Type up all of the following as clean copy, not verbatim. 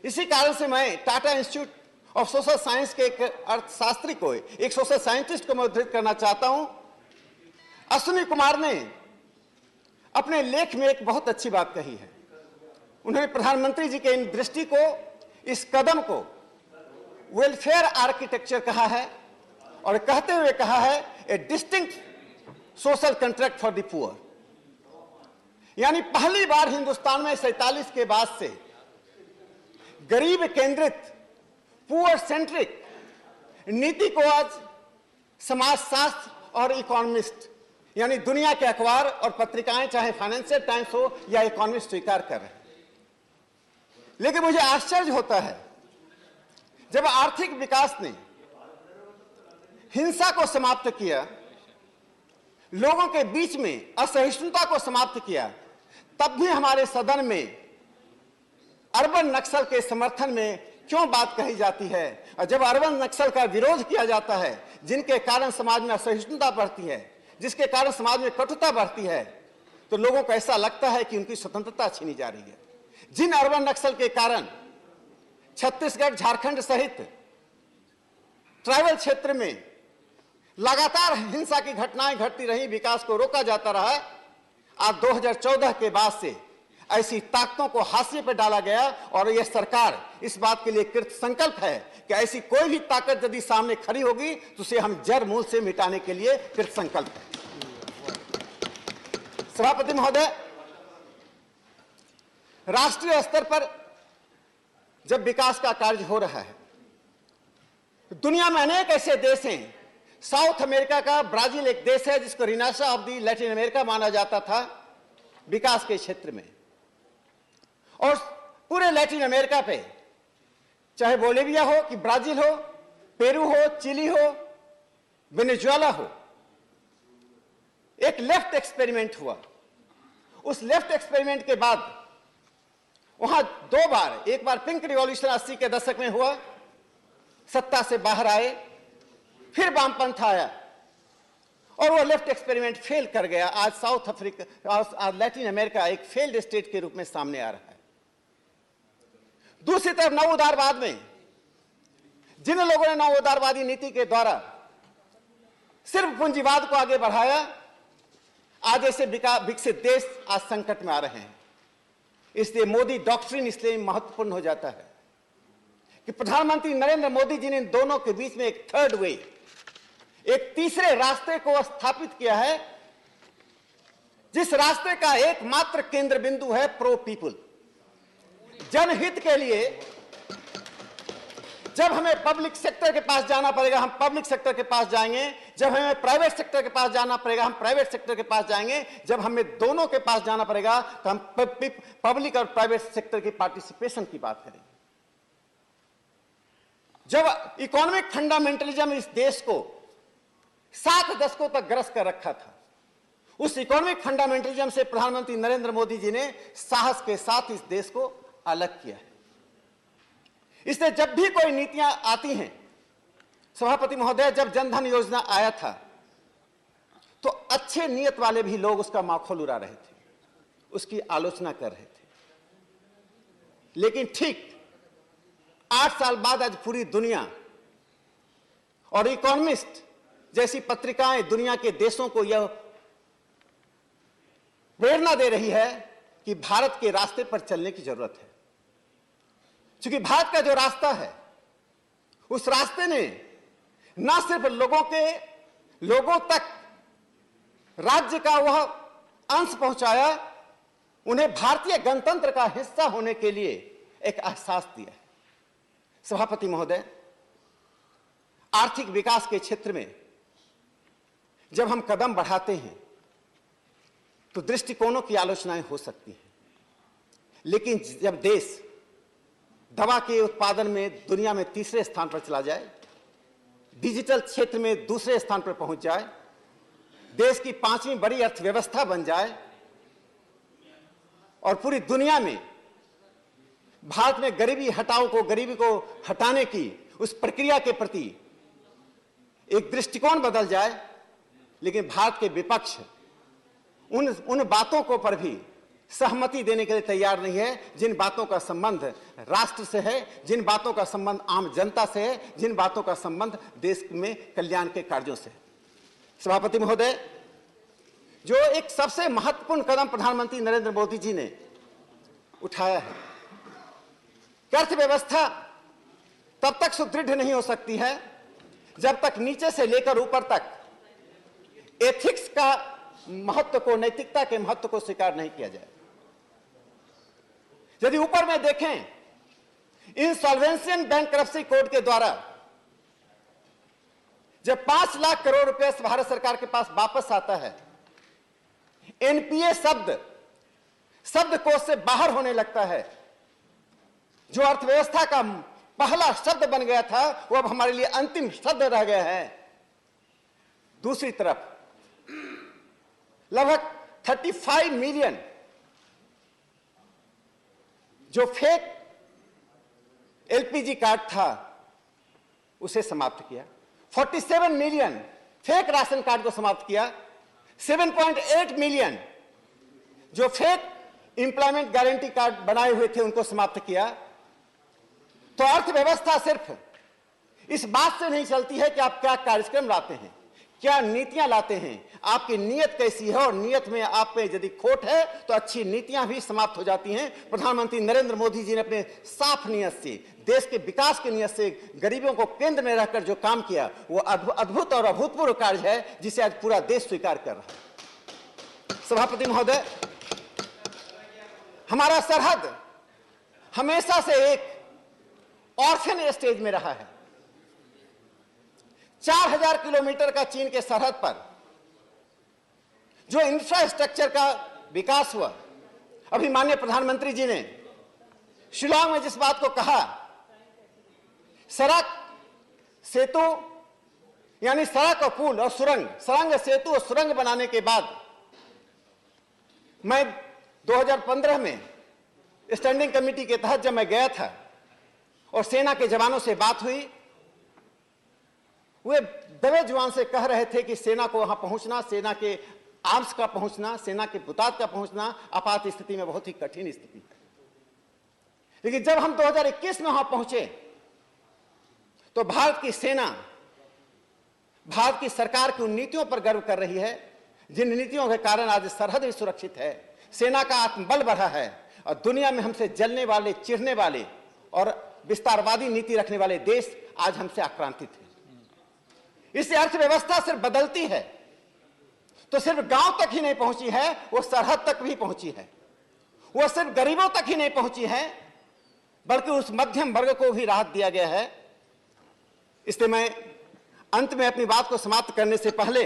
इसी कारण से मैं Tata institute of social science के एक अर्थशास्त्री को, एक सोशल साइंटिस्ट को मैं उद्धृत करना चाहता हूं। अश्विनी कुमार ने अपने लेख में एक बहुत अच्छी बात कही है। उन्होंने प्रधानमंत्री जी के इन दृष्टि को, इस कदम को वेलफेयर आर्किटेक्चर कहा है और कहते हुए कहा है ए distinct social contract for the poor. यानी पहली बार हिंदुस्तान में 47 के बाद से गरीब केंद्रित, पुअर सेंट्रिक नीति को आज समाजशास्त्र और इकोनॉमिस्ट, यानी दुनिया के अखबार और पत्रिकाएं, चाहे फाइनेंशियल टाइम्स हो या इकोनॉमिस्ट, स्वीकार कर रहे हैं। लेकिन मुझे आश्चर्य होता है जब आर्थिक विकास ने हिंसा को समाप्त किया, लोगों के बीच में असहिष्णुता को समाप्त किया, तब भी हमारे सदन में अर्बन नक्सल के समर्थन में क्यों बात कही जाती है। और जब अर्बन नक्सल का विरोध किया जाता है, जिनके कारण समाज में असहिष्णुता बढ़ती है, जिसके कारण समाज में कटुता बढ़ती है, तो लोगों को ऐसा लगता है कि उनकी स्वतंत्रता छीनी जा रही है। जिन अर्बन नक्सल के कारण छत्तीसगढ़, झारखंड सहित ट्राइबल क्षेत्र में लगातार हिंसा की घटनाएं घटती रही, विकास को रोका जाता रहा, आज 2014 के बाद से ऐसी ताकतों को हाशिए पर डाला गया और यह सरकार इस बात के लिए कृत संकल्प है कि ऐसी कोई भी ताकत यदि सामने खड़ी होगी तो उसे हम जड़ मूल से मिटाने के लिए कृत संकल्प है। सभापति महोदय, राष्ट्रीय स्तर पर जब विकास का कार्य हो रहा है, दुनिया में अनेक ऐसे देश हैं। साउथ अमेरिका का ब्राजील एक देश है जिसको रिनासा ऑफ दी लैटिन अमेरिका माना जाता था विकास के क्षेत्र में, और पूरे लैटिन अमेरिका पे, चाहे बोलिविया हो कि ब्राजील हो, पेरू हो, चिली हो, वेनेजुएला हो, एक लेफ्ट एक्सपेरिमेंट हुआ। उस लेफ्ट एक्सपेरिमेंट के बाद वहां दो बार, एक बार पिंक रिवॉल्यूशन 80 के दशक में हुआ, सत्ता से बाहर आए, फिर वामपंथ आया और वो लेफ्ट एक्सपेरिमेंट फेल कर गया। आज साउथ अफ्रीका, आज लैटिन अमेरिका एक फेल्ड स्टेट के रूप में सामने आ रहा है। दूसरी तरफ नव उदारवाद में जिन लोगों ने नव उदारवादी नीति के द्वारा सिर्फ पूंजीवाद को आगे बढ़ाया, आज ऐसे विकसित देश आज संकट में आ रहे हैं। इसलिए मोदी डॉक्ट्रिन इसलिए महत्वपूर्ण हो जाता है कि प्रधानमंत्री नरेंद्र मोदी जी ने इन दोनों के बीच में एक थर्ड वे, एक तीसरे रास्ते को स्थापित किया है, जिस रास्ते का एकमात्र केंद्र बिंदु है प्रो पीपुल, जनहित के लिए। जब हमें पब्लिक सेक्टर के पास जाना पड़ेगा, हम पब्लिक सेक्टर के पास जाएंगे। जब हमें प्राइवेट सेक्टर के पास जाना पड़ेगा, हम प्राइवेट सेक्टर के पास जाएंगे। जब हमें दोनों के पास जाना पड़ेगा तो हम पब्लिक और प्राइवेट सेक्टर की पार्टिसिपेशन की बात करेंगे। जब इकोनॉमिक फंडामेंटलिज्म इस देश को 7 दशकों तक ग्रस्त कर रखा था, उस इकोनॉमिक फंडामेंटलिज्म से प्रधानमंत्री नरेंद्र मोदी जी ने साहस के साथ इस देश को अलग किया है। इसलिए जब भी कोई नीतियां आती हैं, सभापति महोदय, जब जनधन योजना आया था तो अच्छे नियत वाले भी लोग उसका माखौल उड़ा रहे थे, उसकी आलोचना कर रहे थे। लेकिन ठीक 8 साल बाद आज पूरी दुनिया और इकोनॉमिस्ट जैसी पत्रिकाएं दुनिया के देशों को यह प्रेरणा दे रही है कि भारत के रास्ते पर चलने की जरूरत है। क्योंकि भारत का जो रास्ता है, उस रास्ते ने न सिर्फ लोगों तक राज्य का वह अंश पहुंचाया, उन्हें भारतीय गणतंत्र का हिस्सा होने के लिए एक एहसास दिया। सभापति महोदय, आर्थिक विकास के क्षेत्र में जब हम कदम बढ़ाते हैं तो दृष्टिकोणों की आलोचनाएं हो सकती हैं, लेकिन जब देश दवा के उत्पादन में दुनिया में तीसरे स्थान पर चला जाए, डिजिटल क्षेत्र में दूसरे स्थान पर पहुंच जाए, देश की 5वीं बड़ी अर्थव्यवस्था बन जाए और पूरी दुनिया में भारत में गरीबी को हटाने की उस प्रक्रिया के प्रति एक दृष्टिकोण बदल जाए, लेकिन भारत के विपक्ष उन बातों को पर भी सहमति देने के लिए तैयार नहीं है, जिन बातों का संबंध राष्ट्र से है, जिन बातों का संबंध आम जनता से है, जिन बातों का संबंध देश में कल्याण के कार्यों से है। सभापति महोदय, जो एक सबसे महत्वपूर्ण कदम प्रधानमंत्री नरेंद्र मोदी जी ने उठाया है, अर्थव्यवस्था तब तक सुदृढ़ नहीं हो सकती है जब तक नीचे से लेकर ऊपर तक एथिक्स का महत्व को, नैतिकता के महत्व को स्वीकार नहीं किया जाए। यदि ऊपर में देखें, इंसॉल्वेंसी एंड बैंकरप्सी कोड के द्वारा जब 5 लाख करोड़ रुपए भारत सरकार के पास वापस आता है, एनपीए शब्दकोश से बाहर होने लगता है। जो अर्थव्यवस्था का पहला शब्द बन गया था वो अब हमारे लिए अंतिम शब्द रह गया है। दूसरी तरफ लगभग 35 मिलियन जो फेक एलपीजी कार्ड था उसे समाप्त किया। 47 मिलियन फेक राशन कार्ड को समाप्त किया। 7.8 मिलियन जो फेक एम्प्लॉयमेंट गारंटी कार्ड बनाए हुए थे उनको समाप्त किया। तो अर्थव्यवस्था सिर्फ इस बात से नहीं चलती है कि आप क्या कार्यक्रम लाते हैं, क्या नीतियां लाते हैं, आपकी नीयत कैसी है, और नीयत में आप में यदि खोट है तो अच्छी नीतियां भी समाप्त हो जाती हैं। प्रधानमंत्री नरेंद्र मोदी जी ने अपने साफ नीयत से, देश के विकास की नीयत से, गरीबों को केंद्र में रखकर जो काम किया वो अद्भुत और अभूतपूर्व कार्य है जिसे आज पूरा देश स्वीकार कर रहा है। सभापति महोदय, हमारा सरहद हमेशा से एक ऑर्फन स्टेज में रहा है। 4000 किलोमीटर का चीन के सरहद पर जो इंफ्रास्ट्रक्चर का विकास हुआ, अभी माननीय प्रधानमंत्री जी ने शिलांग में जिस बात को कहा, सड़क सेतु यानी सड़क और पुल और सुरंग सेतु और सुरंग बनाने के बाद मैं 2015 में स्टैंडिंग कमेटी के तहत जब मैं गया था और सेना के जवानों से बात हुई, वे दबे जुबान से कह रहे थे कि सेना को वहां पहुंचना, सेना के आर्म्स का पहुंचना, सेना के बुताद का पहुंचना आपात स्थिति में बहुत ही कठिन स्थिति है। लेकिन जब हम 2021 में वहां पहुंचे तो भारत की सेना, भारत की सरकार की उन नीतियों पर गर्व कर रही है जिन नीतियों के कारण आज सरहद भी सुरक्षित है, सेना का आत्मबल बढ़ा है और दुनिया में हमसे जलने वाले, चिढ़ने वाले और विस्तारवादी नीति रखने वाले देश आज हमसे आक्रांतित हैं। इससे अर्थव्यवस्था सिर्फ बदलती है तो सिर्फ गांव तक ही नहीं पहुंची है, वो सरहद तक भी पहुंची है। वो सिर्फ गरीबों तक ही नहीं पहुंची है बल्कि उस मध्यम वर्ग को भी राहत दिया गया है। इसलिए मैं अंत में अपनी बात को समाप्त करने से पहले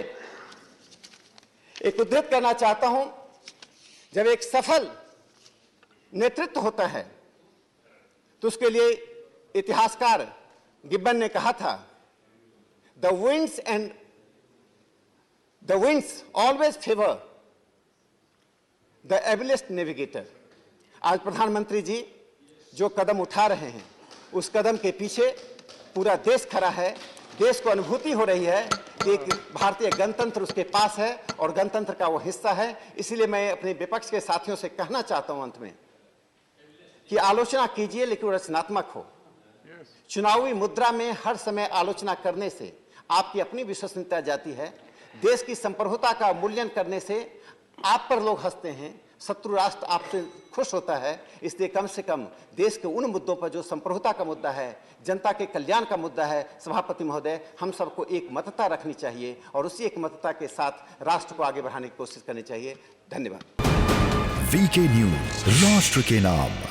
एक उद्धृत करना चाहता हूं। जब एक सफल नेतृत्व होता है तो उसके लिए इतिहासकार गिब्बन ने कहा था, the winds always favor the ablest navigator। आज प्रधानमंत्री जी जो कदम उठा रहे हैं उस कदम के पीछे पूरा देश खड़ा है। देश को अनुभूति हो रही है कि एक भारतीय गणतंत्र उसके पास है और गणतंत्र का वो हिस्सा है। इसीलिए मैं अपने विपक्ष के साथियों से कहना चाहता हूं अंत में कि आलोचना कीजिए लेकिन रचनात्मक हो। चुनावी मुद्रा में हर समय आलोचना करने से आपकी अपनी विश्वसनीयता जाती है। देश की संप्रभुता का मूल्यांकन करने से आप पर लोग हंसते हैं, शत्रु राष्ट्र आपसे खुश होता है। इसलिए कम से कम देश के उन मुद्दों पर जो संप्रभुता का मुद्दा है, जनता के कल्याण का मुद्दा है, सभापति महोदय, हम सबको एक मतता रखनी चाहिए और उसी एक मतता के साथ राष्ट्र को आगे बढ़ाने की कोशिश करनी चाहिए। धन्यवाद। वीके न्यूज, राष्ट्र के नाम।